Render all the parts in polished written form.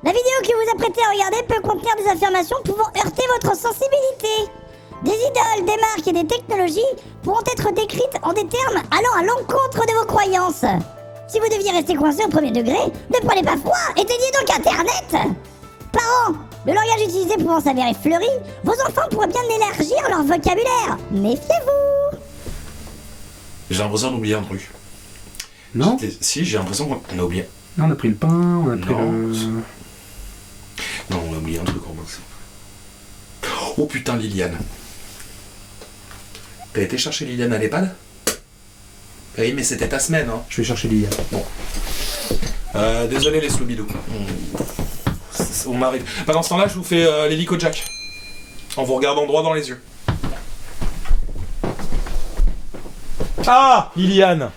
La vidéo que vous apprêtez à regarder peut contenir des affirmations pouvant heurter votre sensibilité. Des idoles, des marques et des technologies pourront être décrites en des termes allant à l'encontre de vos croyances. Si vous deviez rester coincé au premier degré, ne prenez pas froid, éteignez donc Internet. Parents, le langage utilisé pouvant s'avérer fleuri, vos enfants pourraient bien élargir leur vocabulaire. Méfiez-vous. J'ai l'impression d'oublier un truc. Non. Si, j'ai l'impression qu'on a oublié. Là, on a pris le pain, on a pris Non, on a oublié un truc en box. Oh putain, Liliane. T'as été chercher Liliane à l'EHPAD? Oui, mais c'était ta semaine, hein. Je vais chercher Liliane. Bon. Désolé les sloubidous. On m'arrive. Pendant ce temps-là, je vous fais l'hélico Jack. En vous regardant droit dans les yeux. Ah, Liliane.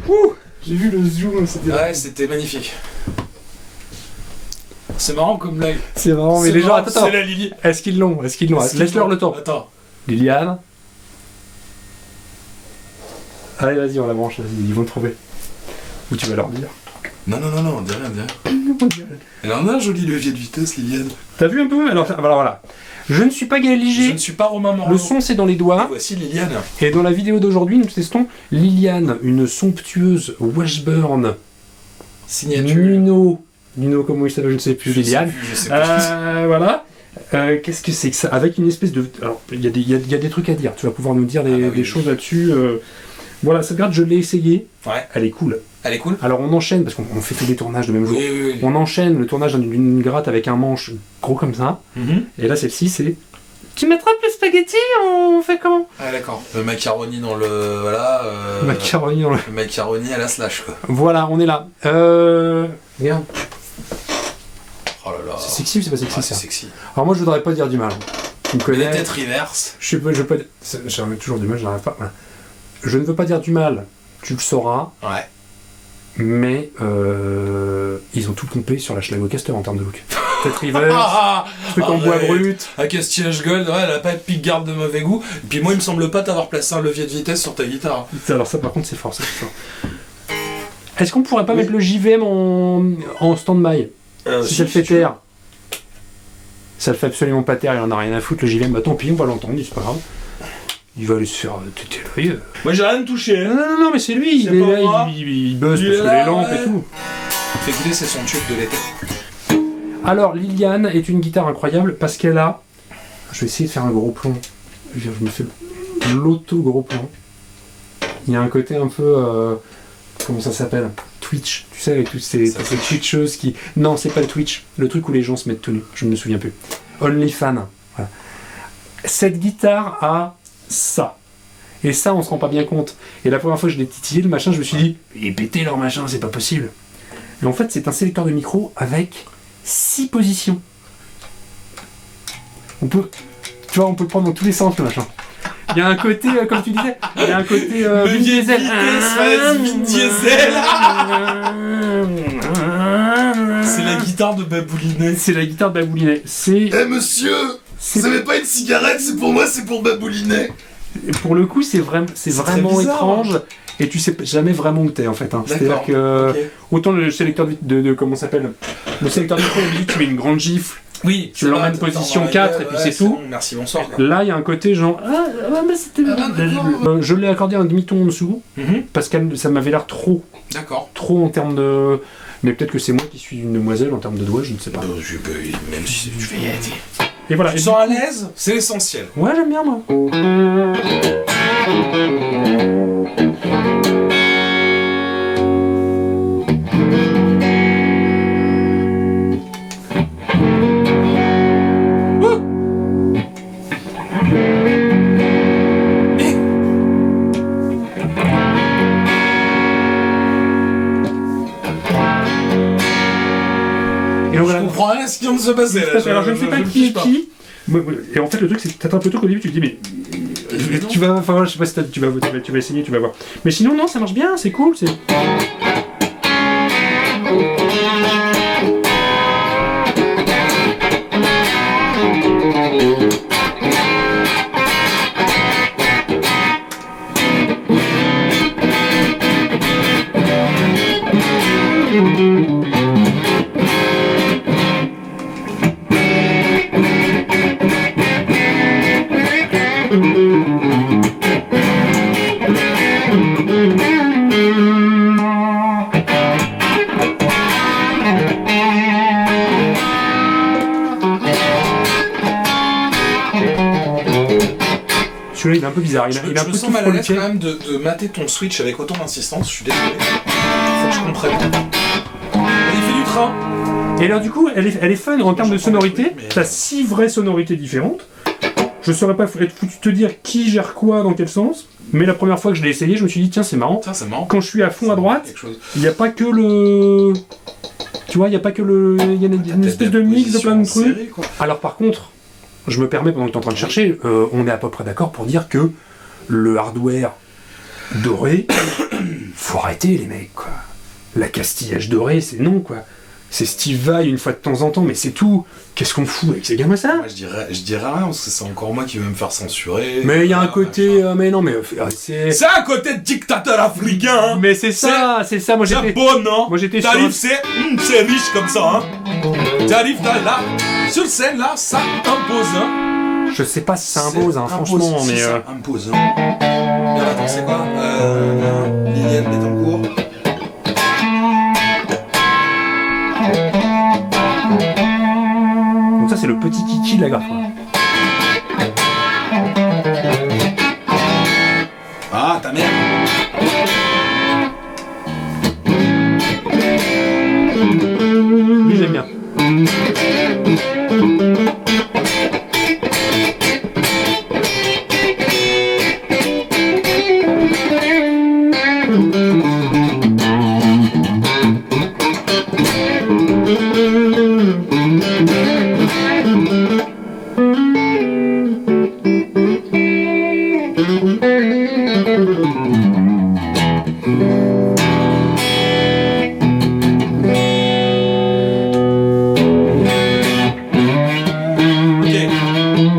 Ouh, j'ai vu le zoom, c'était... Ouais, c'était magnifique. C'est marrant comme blague. C'est marrant, mais les gens... Attends, c'est la Lily. Est-ce qu'ils l'ont? Laisse-leur le temps. Attends. Liliane. Allez, vas-y, on la branche, vas-y, ils vont le trouver. Ou tu vas leur dire. Non, dis rien. Elle en a un joli levier de vitesse, Liliane. T'as vu un peu? Alors voilà. Je ne suis pas Gaël Je Liger. ne suis pas Romain Morneau. Le son, c'est dans les Et doigts. voici Liliane. Et dans la vidéo d'aujourd'hui, nous testons Liliane, une somptueuse Washburn. Signature. Nino, comment il s'appelle, je ne sais plus. Liliane. Je sais plus. Voilà. Qu'est-ce que c'est que ça? Avec une espèce de... Alors, il y a des trucs à dire. Tu vas pouvoir nous dire des choses là-dessus. Voilà, cette carte, je l'ai essayée. Ouais. Elle est cool. Elle est cool. Alors, on enchaîne, parce qu'on fait tous les tournages le même jour. Oui. On enchaîne le tournage d'une gratte avec un manche gros comme ça. Mhm. Et là, celle-ci, c'est... Tu m'attrapes le spaghetti, on fait comment? Ah d'accord. Le macaroni dans le... Voilà. Macaroni dans le... Le macaroni à la slash, quoi. Voilà, on est là. Regarde. Oh là là. C'est sexy ou c'est pas sexy, Ah, ça? c'est sexy. Alors moi, je voudrais pas dire du mal. Tu me Les connais. têtes reverse. Je veux pas... J'ai toujours du mal, je n'arrive pas. Voilà. Je ne veux pas dire du mal. Tu le sauras. Ouais. Mais ils ont tout pompé sur la Schlagocaster en termes de look. Tête river, truc en bois brut. À Castillage Gold, ouais, elle a pas de pick-garde de mauvais goût. Et puis moi, il me semble pas t'avoir placé un levier de vitesse sur ta guitare. Alors ça, par contre, c'est fort, ça, c'est fort. Est-ce qu'on pourrait pas mettre le JVM en stand-by? Si ça le fait taire. Ça le fait absolument pas taire, il en a rien à foutre, le JVM, bah tant pis, on va l'entendre, c'est pas grave. Il va aller se faire téter l'œil. Moi j'ai rien touché. Hein. Non, mais c'est lui, il C'est est pas là, moi. il buzz Il parce est que là, les lampes ouais. et tout. Écoutez, c'est son tube de l'été. Alors, Liliane est une guitare incroyable parce qu'elle a... Je vais essayer de faire un gros plan. Je me fais l'auto-gros plan. Il y a un côté un peu... comment ça s'appelle? Twitch. Tu sais, avec toutes ces twitcheuses qui... Non, c'est pas le Twitch. Le truc où les gens se mettent tout nus. Je ne me souviens plus. OnlyFans. Voilà. Cette guitare a ça. Et ça, on se rend pas bien compte. Et la première fois que je l'ai titillé, le machin, je me suis dit, il est pété leur machin, c'est pas possible. Et en fait, c'est un sélecteur de micro avec 6 positions. On peut, tu vois, on peut le prendre dans tous les sens, le machin. Il y a un côté, comme tu disais, il y a un côté Vin Diesel. Vin Diesel. C'est la guitare de Baboulinet. C'est la guitare de Baboulinet. C'est... Eh monsieur, vous avez pas une cigarette, c'est pour moi, c'est pour Baboulinet. Pour le coup, c'est vraiment bizarre, étrange. Et tu sais jamais vraiment où t'es en fait. Hein. C'est-à-dire que autant le sélecteur de comment ça s'appelle, le sélecteur de micro, tu mets une grande gifle. Oui, tu l'emmènes position 4 et puis c'est tout. Bon, merci, bonsoir. Là, il y a un côté genre mais c'était... je l'ai accordé un demi-ton en dessous parce que ça m'avait l'air trop. D'accord. Trop en termes de... Mais peut-être que c'est moi qui suis une demoiselle en termes de doigts, je ne sais pas. Même si tu fais aider. Et voilà. Tu te sens à l'aise, c'est l'essentiel. Ouais, j'aime bien moi. Et donc, Je comprends rien à ce qui vient de se passer là. Alors je ne sais pas qui est qui. Et en fait le truc c'est que t'attrapes le truc au début, tu te dis mais tu vas, enfin je sais pas si tu vas essayer, tu vas voir. Mais sinon non, ça marche bien, c'est cool, c'est... est un peu bizarre. Je Il est me un peu sens tout mal à l'aise froliqué. quand même de mater ton Switch avec autant d'insistance, je suis désolé. Faut que je comprenne. Il fait du train. Et alors du coup, elle est fun en termes de sonorité. mais- T'as 6 vraies sonorités différentes. Je saurais pas être foutu de te dire qui gère quoi dans quel sens. Mais la première fois que je l'ai essayé, je me suis dit tiens c'est marrant. Tiens, c'est marrant. Quand je suis à fond à droite, Quelque chose. il n'y a pas que le... Tu vois, il n'y a pas que le... Il y a une espèce de mix de plein de Position en trucs. série, quoi. Alors par contre, je me permets pendant que tu es en train de chercher, on est à peu près d'accord pour dire que le hardware doré, faut arrêter les mecs quoi. La castillage doré, c'est non quoi. C'est Steve Vai une fois de temps en temps, mais c'est tout. Qu'est-ce qu'on fout avec ces gamins ça? Moi, je dirais rien parce que c'est encore moi qui vais me faire censurer. Mais il y a un Voilà, côté... machin. mais non, mais c'est... C'est un côté de dictateur africain, hein. Mais c'est ça. Moi C'est j'étais... bon, non? Moi, j'étais sur T'arrives, un- c'est riche comme ça, hein. T'arrives là, sur scène, là, ça impose, hein. Je sais pas si ça impose, hein, C'est franchement, impose, mais... si, ça impose, hein. Mais attends, c'est quoi? Liliane Bettencourt. Donc ça c'est le petit kiki de la graffe. Ah, ta mère. Lui j'aime bien.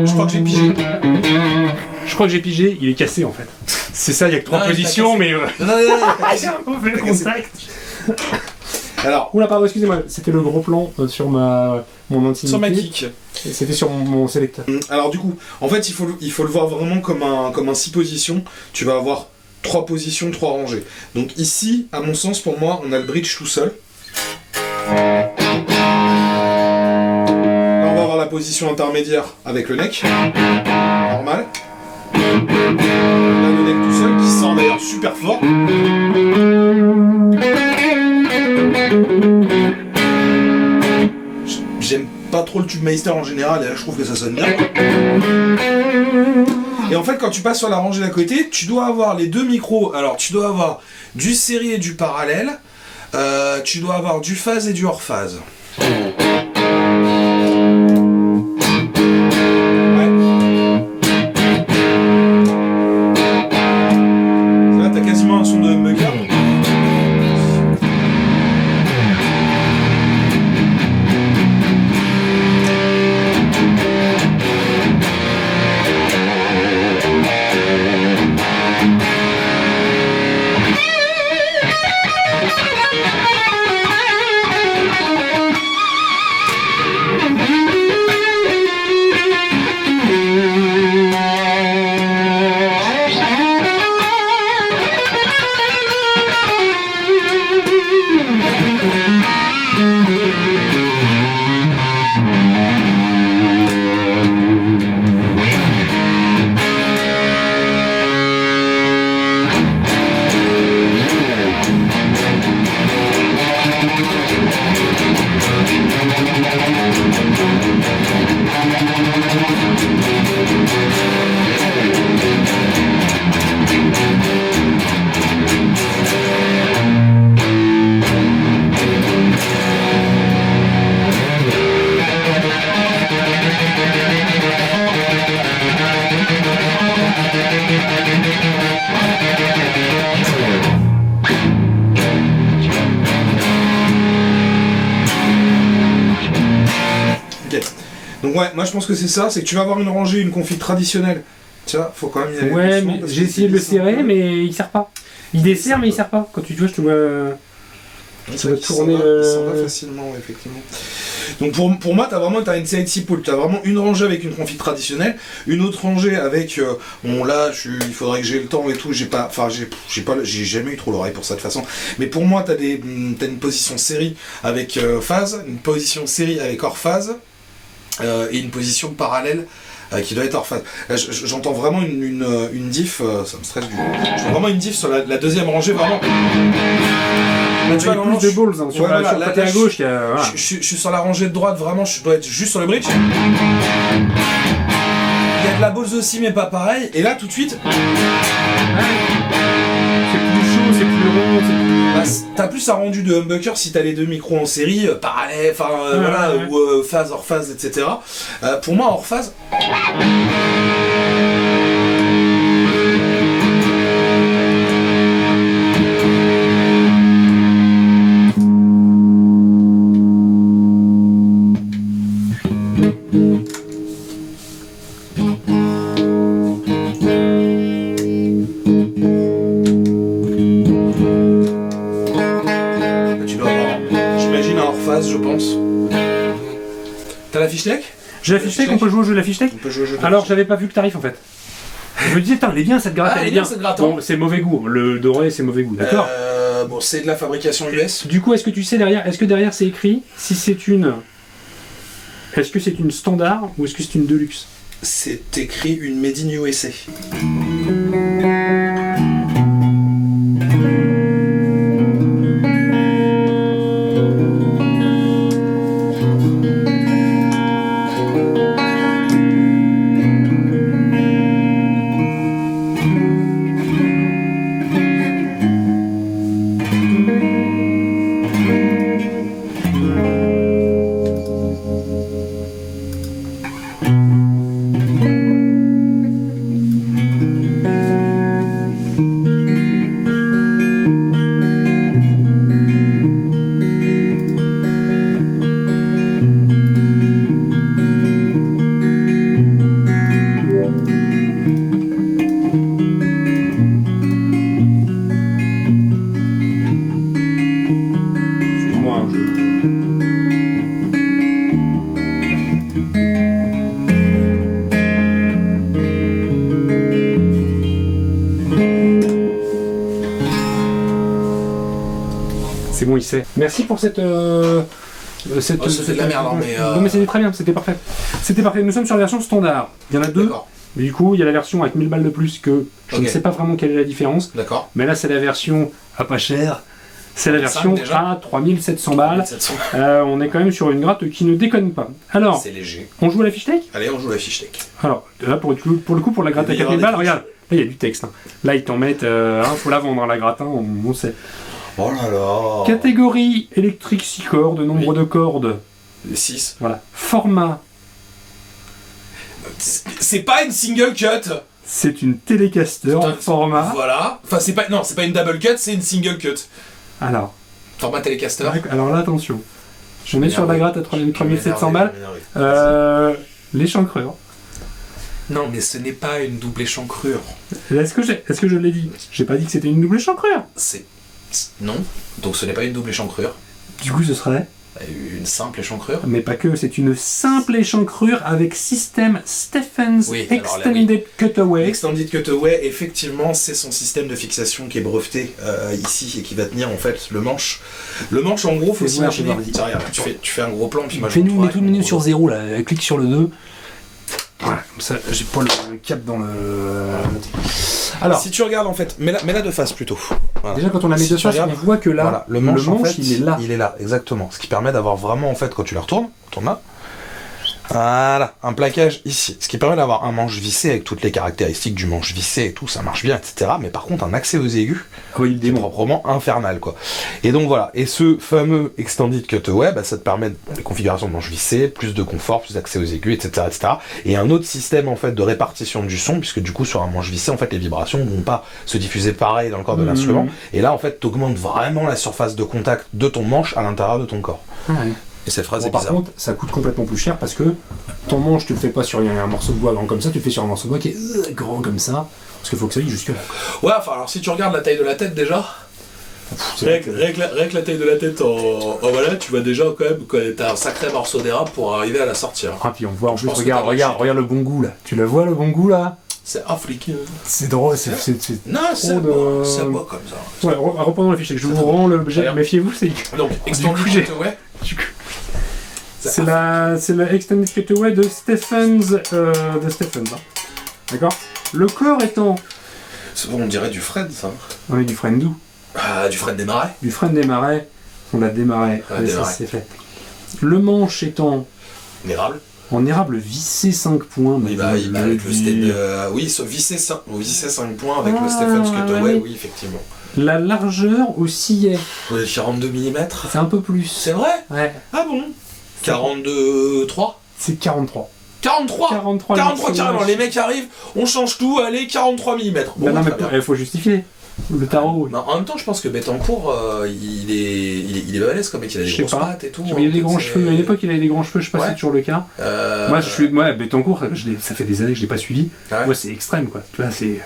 Je crois que j'ai pigé. Je crois que j'ai pigé, il est cassé en fait. C'est ça, il y a que 3 Non, il est positions, pas mais... Non, Ah, il y a un mauvais T'as cassé. contact. Alors, Oula, pardon, excusez-moi, c'était le gros plan sur mon intimité. sur ma kick. C'était sur mon sélecteur. Alors du coup, en fait, il faut le voir vraiment comme un 6 positions. Tu vas avoir 3 positions, 3 rangées. Donc ici, à mon sens, pour moi, on a le bridge tout seul. Là, on va avoir la position intermédiaire avec le neck. Normal. Là, le neck tout seul, qui sent d'ailleurs super fort. J'aime pas trop le tube Meister en général, et là je trouve que ça sonne bien. Et en fait, quand tu passes sur la rangée d'à côté, tu dois avoir les deux micros. Alors, tu dois avoir du série et du parallèle. Tu dois avoir du phase et du hors phase. Ouais. Là, t'as quasiment un son de Mugger. Ok. Donc ouais, moi je pense que c'est ça, c'est que tu vas avoir une rangée, une config traditionnelle. Tiens, faut quand même y aller Ouais, doucement, mais parce j'ai que essayé de le c'est glissant. serrer, mais il sert pas. Il dessert, mais il sert pas. Quand tu vois, je te vois... Ça va va tourner, il s'en va facilement, ouais, effectivement. Donc pour moi, t'as une CIC pool, t'as vraiment une rangée avec une config traditionnelle, une autre rangée avec bon là, il faudrait que j'ai le temps et tout, j'ai jamais eu trop l'oreille pour ça de toute façon. Mais pour moi, t'as une position série avec phase, une position série avec hors phase et une position parallèle qui doit être hors phase. Là, j'entends vraiment une diff, ça me stresse du coup. J'entends vraiment une diff sur la deuxième rangée, vraiment. Là, tu as plus de balls hein, sur ouais, la voilà, sur le côté à gauche. Il y a, voilà. Je suis sur la rangée de droite, vraiment, je dois être juste sur le bridge. Il y a de la balls aussi, mais pas pareil. Et là, tout de suite, C'est plus chaud, c'est plus rond. bah, t'as plus un rendu de humbucker si t'as les deux micros en série, pareil, enfin voilà, ouais. ou phase, hors phase, etc. Pour moi, hors phase. Tu dois avoir, j'imagine, un hors phase, je pense. T'as la fiche tech? J'ai la fiche tech, on peut jouer au jeu de la fiche tech. On peut jouer au jeu de Alors, j'avais pas vu le tarif en fait. Je me disais, putain, elle est bien cette gratte, Ah, elle est elle est bien, bien. cette gratte, Bon, c'est mauvais goût, le doré c'est mauvais goût, d'accord. Bon, c'est de la fabrication US. Du coup, est-ce que tu sais derrière, est-ce que derrière c'est écrit si c'est une. Est-ce que c'est une standard ou est-ce que c'est une deluxe? C'est écrit une Made in USA. Excuse-moi, C'est bon, il sait. Merci pour cette. Cette, Oh, c'était de la merde, hein, mais, Non, mais c'était très bien, c'était parfait. C'était parfait. Nous sommes sur la version standard. Il y en a deux. D'accord. Mais du coup, il y a la version avec 1000 balles de plus que je Ok. ne sais pas vraiment quelle est la différence. D'accord. Mais là, c'est la version à pas cher. C'est la 5 version déjà. à 3700 balles. 700. On est quand même sur une gratte qui ne déconne pas. Alors, C'est léger. on joue à la fiche tech. Allez, on joue la fiche tech. Alors, là, pour le coup, pour la gratte à Il y aura 4000 des balles, fiches. regarde. Là, il y a du texte. Hein. Là, ils t'en mettent. Faut la vendre, hein, la gratte, hein, on sait. Oh là là. Catégorie électrique 6 cordes, nombre de cordes. 6. Voilà. Format, C'est pas une single cut. c'est une Telecaster en format. Voilà. Enfin, c'est pas une double cut, c'est une single cut. Alors, Format Telecaster. alors là, attention. Je mets sur la gratte à 3700 balles. Euh, L'échancreur. Non, mais ce n'est pas une double échancrure. Est-ce que je l'ai dit? J'ai pas dit que c'était une double échancrure. Non. Donc ce n'est pas une double échancrure. Du coup, ce serait. Une simple échancrure. Mais pas que, c'est une simple échancrure avec système Stephens Oui, alors là, Extended Cutaway. Extended Cutaway, effectivement, c'est son système de fixation qui est breveté ici et qui va tenir en fait le manche. Le manche, en gros, faut Fais voir, s'imaginer. fais voir, Tiens, regarde, tu fais un gros plan, puis moi je Fais-nous, montre mets tout le menu sur 0 là, clique sur le 2. Voilà, comme ça, j'ai pas le cap dans le. Alors, si tu regardes en fait, mets-la de face plutôt. Voilà. déjà quand on la met Si de tu face, regardes, on voit que là, voilà, le manche, en fait, il est là. Il est là, exactement. Ce qui permet d'avoir vraiment, en fait, quand tu la retournes, tourne là. Voilà, un plaquage ici. Ce qui permet d'avoir un manche vissé avec toutes les caractéristiques du manche vissé et tout, ça marche bien, etc. Mais par contre, un accès aux aigus, Oui, le c'est proprement infernal, quoi. Et donc voilà. Et ce fameux Extended Cutaway, bah, ça te permet les configurations de manche vissée, plus de confort, plus d'accès aux aigus, etc., etc. Et un autre système, en fait, de répartition du son, puisque du coup, sur un manche vissé, en fait, les vibrations vont pas se diffuser pareil dans le corps de l'instrument. Et là, en fait, t'augmentes vraiment la surface de contact de ton manche à l'intérieur de ton corps. Ouais. Et cette phrase Bon, est par bizarre. contre, ça coûte complètement plus cher parce que ton manche, tu le fais pas sur un morceau de bois grand comme ça, tu le fais sur un morceau de bois qui est grand comme ça, parce qu'il faut que ça aille jusque là. Ouais, enfin, alors si tu regardes la taille de la tête déjà, rien que la taille de la tête en voilà, tu vois déjà quand même que t'as un sacré morceau d'érable pour arriver à la sortir. Ah, puis on voit en plus, pense que regarde le bon goût là. Tu le vois le bon goût là? C'est africain. C'est drôle, c'est Non, c'est trop beau, de- c'est beau comme ça. Ouais, reprenons la fiche, je vous rends l'objet. D'ailleurs. Méfiez-vous, c'est. Donc, Extended coup, j'ai- Cutaway. C'est la Extended Cutaway de Stephens. Hein. D'accord. Le corps étant... On dirait du Fred, ça. Oui, du Fred d'où? Ah, du Fred des Marais. Du Fred des Marais. On a démarré. Ah, Ça, c'est fait. Le manche étant... Érable. En érable vissé 5 points. Oui, bah, avec le oui, vissé 5 points avec le Stephen's Cutaway, oui, effectivement. La largeur oscillait. 42 mm. C'est un peu plus. C'est vrai? Ouais. Ah bon? 42,3? C'est 43. 43 carrément, les mecs arrivent, on change tout, allez, 43 mm. Bon, Bah non, mais très bien. il faut justifier. Le tarot. Non, en même temps, je pense que Bettencourt, il est balèze comme mec, il a des grosses pattes et tout. Il a des grands cheveux. À l'époque, il avait des grands cheveux, je sais pas si Ouais. c'est toujours le cas. Moi, Bettencourt, ça fait des années que je l'ai pas suivi. Ah ouais. Moi, c'est extrême, quoi. Tu vois, c'est.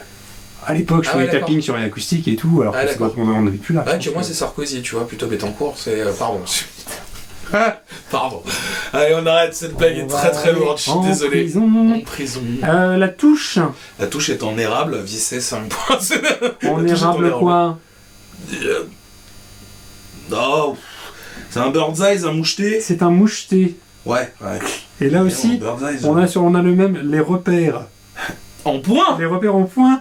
À l'époque, je Ah faisais ouais, des tapping sur les acoustiques et tout, alors Ah, que d'accord. on n'avait plus là. Ouais, que moi c'est Sarkozy, tu vois, plutôt Bettencourt, c'est. Pardon. Pardon. Allez, on arrête, cette blague est très très lourde, je suis désolé. En prison. La touche. La touche est en érable, vissée 5 points. En érable quoi? Non, c'est un bird's eye, un moucheté. C'est un moucheté. Ouais. Et là aussi, on a le même, les repères. En point. Les repères en point.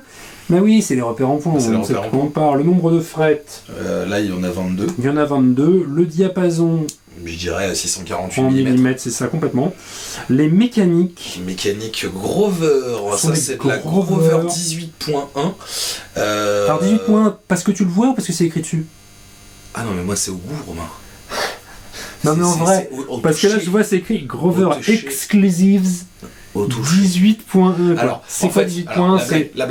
Mais oui, c'est les repères en point. C'est les On sait repères de en quoi on parle. Le nombre de frettes. Là, il y en a 22. Il y en a 22. Le diapason Je dirais 648 en mm. millimètres, c'est ça complètement. Les mécaniques. Mécanique Grover. Ce sont Ça, des c'est de la Grover. Grover 18.1. Alors 18 points, parce que tu le vois ou parce que c'est écrit dessus? Ah non, mais moi, c'est au goût, Romain. Non, mais en vrai, parce que là, je vois, c'est écrit Grover Exclusives au toucher. 18.1. Alors, c'est en quoi fait, 18 alors, points? la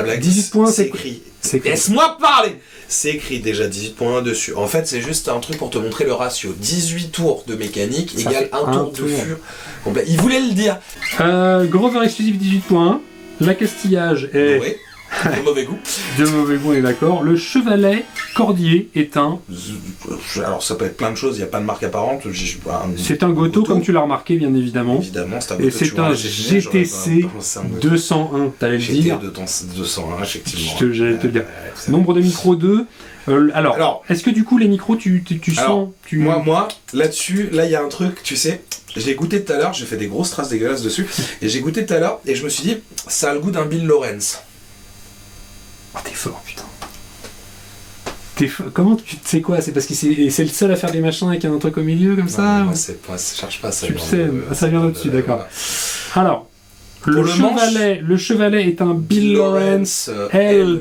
blague, 18 points, c'est c'est écrit. C'est quoi? Laisse-moi parler. C'est écrit déjà 18.1 dessus. En fait, c'est juste un truc pour te montrer le ratio. 18 tours de mécanique Ça égale fait un un tour de tour. fur. Complet. Il voulait le dire. Grover Exclusive 18.1. L'accastillage est Oui. De mauvais goût. de mauvais goût, on est d'accord. Le chevalet cordier est un... Alors, ça peut être plein de choses. Il n'y a pas de marque apparente. C'est un Goto, comme tu l'as remarqué, bien évidemment. Évidemment, c'est un Et Goto. c'est un GTC 201, t'allais le dire. GT 201, effectivement. J'allais te le dire. Nombre de micros 2. Alors, est-ce que du coup les micros tu Alors, sens Moi, là-dessus, là, il y a un truc, tu sais, je l'ai goûté tout à l'heure, j'ai fait des grosses traces dégueulasses dessus, et j'ai goûté tout à l'heure, et je me suis dit, ça a le goût d'un Bill Lawrence. Oh, t'es fort, putain. Comment tu sais quoi? C'est parce que c'est le seul à faire des machins avec un truc au milieu comme ça? Non, moi, je cherche pas, ça Tu le vient sais, de- ça vient là-dessus, d'accord. voilà. Alors, Pour le chevalet est un Bill Lawrence L250.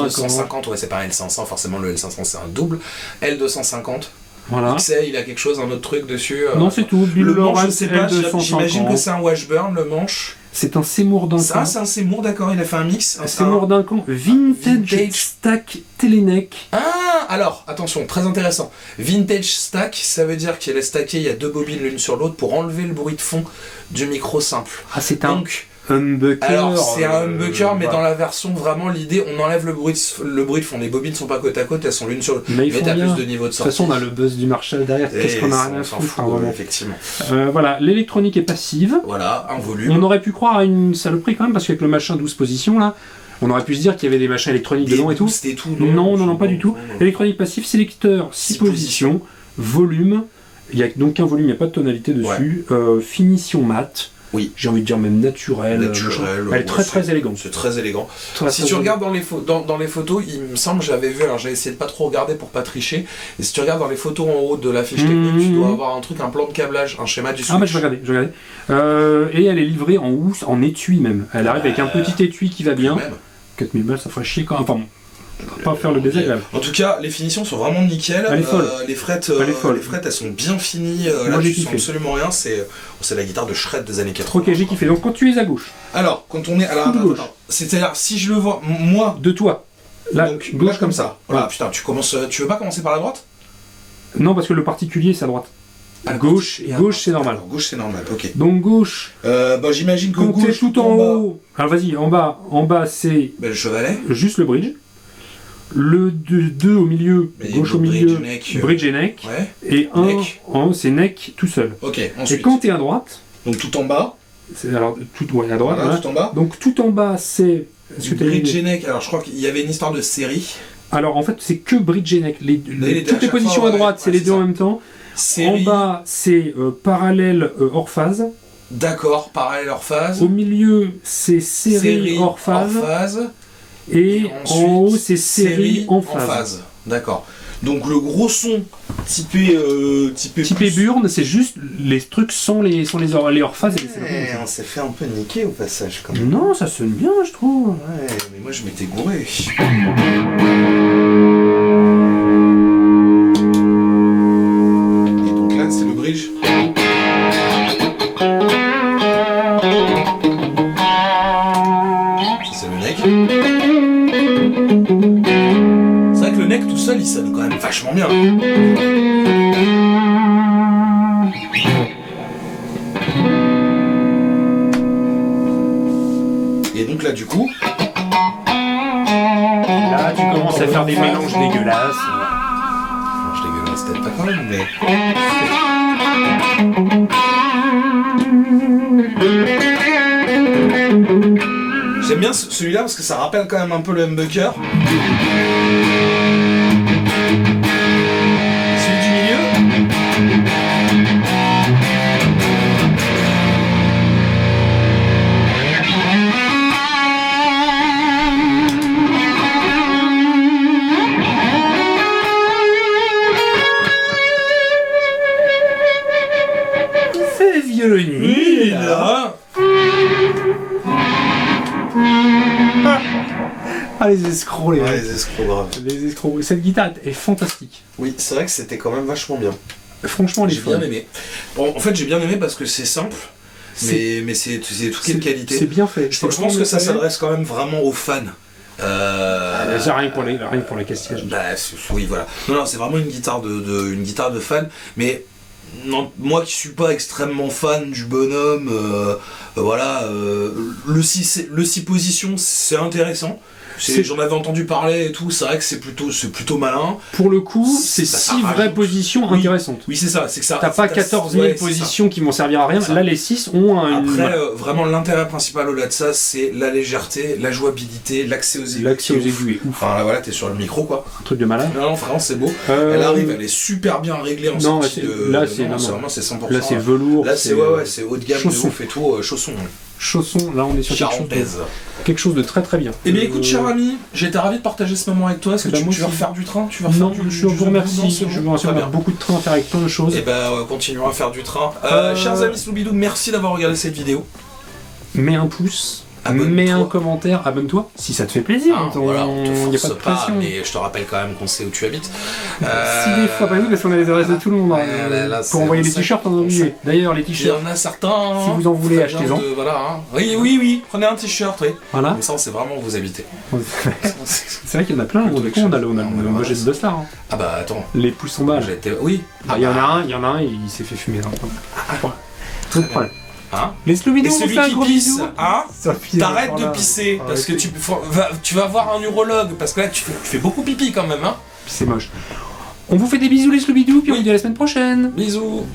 250, ouais, c'est pas L500, forcément le L500 c'est un double. L250. Voilà. XL, il a quelque chose, un autre truc dessus. Non, c'est tout. Bill Le manche, je Lawrence sais pas, j'imagine que L250. c'est un Washburn, le manche. C'est un Seymour Duncan. Ça, c'est un Seymour, d'accord, il a fait un mix. Seymour Duncan Vintage Stack Teleneck. Ah, alors, attention, très intéressant. Vintage stack, ça veut dire qu'il est stacké, il y a deux bobines l'une sur l'autre pour enlever le bruit de fond du micro simple. Ah, c'est un Donc, humbucker. alors c'est un humbucker, mais voilà. dans la version vraiment l'idée, on enlève le bruit de fond. Les bobines sont pas côte à côte, elles sont l'une sur l'autre. Mais ils font t'as bien. plus de niveau de De toute sortie. façon, on a le buzz du Marshall derrière. Qu'est-ce qu'on a rien à s'en foutre, fout, hein, vraiment. effectivement. Voilà, l'électronique est passive. Voilà, un volume. On aurait pu croire à une saloperie quand même, parce qu'avec le machin 12 positions là, on aurait pu se dire qu'il y avait des machins électroniques dedans et tout. C'était tout. Non, pas du tout. non. Électronique passive, sélecteur 6 Six positions, volume, il y a donc un volume, il n'y a pas de tonalité dessus, finition mat, Oui. j'ai envie de dire même naturel. Naturel. Elle est très élégante. C'est très élégant. Très, Si très tu regardes élégante. dans les photos, il me semble, j'avais vu, alors j'ai essayé de pas trop regarder pour pas tricher, et si tu regardes dans les photos en haut de la fiche technique, tu dois avoir un truc, un plan de câblage, un schéma du switch. Ah bah je vais regarder. Et elle est livrée en housse, en étui même. Elle arrive avec un petit étui qui va bien. Même. 4000 balles, ça ferait chier quand même. Enfin bon, on va pas faire le désagréable. En tout cas, les finitions sont vraiment nickel. Elle est folle. Les frettes, Elle est folle. elles sont bien finies. Moi, Là, j'ai tu sens kiffé. absolument rien. C'est la guitare de shred des années 80. Ok, j'ai kiffé. Donc quand tu es à gauche, Alors, quand on est. Alors, De gauche. c'est-à-dire, si je le vois, moi. de toi, là, donc, gauche là, comme ça. Voilà, putain, tu veux pas commencer par la droite? Non, parce que le particulier c'est à droite. À Gauche, c'est normal. Alors, gauche, c'est normal, ok. Donc gauche, Bah, j'imagine que quand t'es gauche, tout en bas, haut. Alors vas-y, en bas c'est bah, le chevalet. juste le bridge. Le 2 au milieu, Mais gauche le au milieu, bridge, neck, bridge et neck. Ouais, Et un neck. en haut, c'est neck tout seul. ok, Et ensuite. quand t'es à droite, Donc, tout en bas. c'est alors tout ouais, à droite. Voilà, voilà. tout en bas. Donc tout en bas c'est. Est-ce que t'as une Bridge idée et neck. Alors, je crois qu'il y avait une histoire de série. Alors en fait c'est que bridge et neck. Les deux à Toutes les chaque positions fois, à droite ouais, c'est les c'est deux ça. en même temps. Série. En bas, c'est parallèle hors phase. D'accord, parallèle hors phase. Au milieu, c'est série hors phase. Et ensuite, en haut, c'est série en phase. D'accord. Donc le gros son typé Typé burn, c'est juste les trucs sans les hors phase et les séries. on s'est fait un peu niquer au passage quand même. Non, ça sonne bien, je trouve. Ouais, mais moi je m'étais gouré. Et donc là, c'est le bridge. Ça, c'est le neck. C'est vrai que le neck tout seul, il sonne quand même vachement bien. Et donc là, du coup, Là, tu commences à faire des mélanges dégueulasses. je dégueulasse peut-être pas quand même, mais. J'aime bien celui-là parce que ça rappelle quand même un peu le humbucker. Celui du milieu. C'est violoniste. Là. Ah, les escrocs, les Ouais, mecs. les escrocs graves. Les escrocs. Cette guitare est fantastique. Oui, c'est vrai que c'était quand même vachement bien. Franchement, elle est J'ai bien folle. aimé. Bon, en fait, j'ai bien aimé parce que c'est simple, mais c'est toutes les qualités. C'est bien fait. Je pense que ça s'adresse quand même vraiment aux fans. Rien que pour les castillages. Bah, oui, voilà. Non, c'est vraiment une guitare une guitare de fan, mais non, moi qui suis pas extrêmement fan du bonhomme, le 6 positions, c'est intéressant. J'en avais entendu parler et tout, c'est vrai que c'est plutôt malin. Pour le coup, c'est Ça 6 rajoute. vraies positions Oui. intéressantes. Oui, c'est ça, c'est que ça. T'as pas 14 000 ouais, c'est ça. positions qui vont servir à rien. C'est ça. Là, les 6 ont un. Après, vraiment, l'intérêt principal au-delà de ça, c'est la légèreté, la jouabilité, l'accès aux aigus. L'accès aux aigus est ouf. Enfin, là, voilà, t'es sur le micro, quoi. Un truc de malade. Non, vraiment, c'est beau. Elle arrive, elle est super bien réglée en non, sortie de... là, c'est vraiment, c'est 100%. Là, c'est velours. Là, c'est c'est haut de gamme, chausson. de ouf et tout, chausson. Chaussons, là, on est sur Charentaise. quelque chose de très très bien. Eh bien, écoute, cher ami, j'ai été ravi de partager ce moment avec toi. Est-ce que Bah, tu moi veux aussi. refaire du train? Tu veux refaire Non, du je vous remercie. Non, c'est bon. Je vous remercie. Très On a bien. beaucoup de trains à faire avec plein de choses. Et continuons à faire du train. Chers amis Sloubidou, merci d'avoir regardé cette vidéo. Mets un pouce, Abonne-toi. mets un commentaire, abonne-toi si ça te fait plaisir. Voilà, on te y a force pas de pression. mais je te rappelle quand même qu'on sait où tu habites. Si des fois, pas nous, parce qu'on a les adresses de tout le monde. là, Pour envoyer les c'est- t-shirts, on a oublié. D'ailleurs, les Il y t-shirts, en a certains. si vous en voulez, très bien achetez-en. Voilà. Hein. Oui. Prenez un t-shirt, oui. Voilà. Comme ça, on sait vraiment où vous habitez. C'est vrai qu'il y en a plein. Plutôt Du que coup, on a chez le nous. budget de Star. Hein. Ah bah attends. Les pouces en bas. J'ai été... Oui. Il y en a un, il s'est fait fumer dans le coin. Pas de problème. Hein Les Sloubidou, Et on celui fait un qui gros pisse, bisou. hein Ça pisse T'arrêtes par de là. pisser parce que Arrêtez. tu vas voir un urologue parce que là tu fais beaucoup pipi quand même hein. C'est moche. On vous fait des bisous les Sloubidou, puis on Oui. vous dit à la semaine prochaine. Bisous.